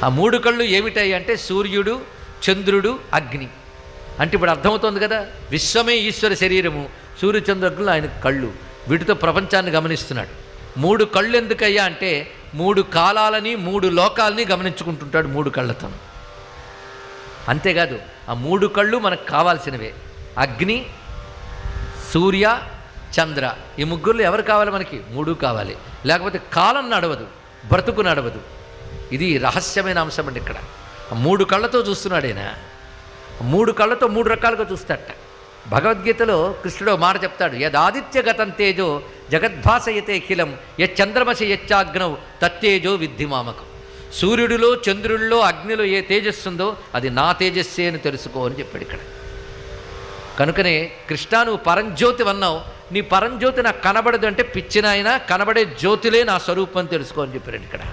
ఆ మూడు కళ్ళు ఏమిటాయి అంటే సూర్యుడు, చంద్రుడు, అగ్ని. అంటే ఇప్పుడు అర్థమవుతోంది కదా, విశ్వమే ఈశ్వర శరీరము, సూర్యచంద్రులు ఆయన కళ్ళు, వీటితో ప్రపంచాన్ని గమనిస్తున్నాడు. మూడు కళ్ళు ఎందుకయ్యా అంటే మూడు కాలాలని, మూడు లోకాలని గమనించుకుంటుంటాడు మూడు కళ్ళతో. అంతేకాదు ఆ మూడు కళ్ళు మనకు కావాల్సినవే, అగ్ని, సూర్య, చంద్ర. ఈ ముగ్గురులో ఎవరు కావాలి మనకి? మూడు కావాలి, లేకపోతే కాలం నడవదు, బ్రతుకు నడవదు. ఇది రహస్యమైన అంశం అండి. ఇక్కడ మూడు కళ్ళతో చూస్తున్నాడైనా, మూడు కళ్ళతో మూడు రకాలుగా చూస్తాడట. భగవద్గీతలో కృష్ణుడు మాట చెప్తాడు, యదాదిత్యగతం తేజో జగద్భాసయతే అఖిలం యచ్చంద్రమసి యచ్చాగ్నౌ తత్తేజో విద్ధిమామకం. సూర్యుడిలో, చంద్రుడిలో, అగ్నిలో ఏ తేజస్సుందో అది నా తేజస్సే అని తెలుసుకో అని చెప్పాడు ఇక్కడ. కనుకనే కృష్ణ, నువ్వు పరంజ్యోతి అన్నావు, నీ పరంజ్యోతి నాకు కనబడదు అంటే పిచ్చినాయన, కనబడే జ్యోతిలే నా స్వరూపం తెలుసుకో అని చెప్పాడు ఇక్కడ.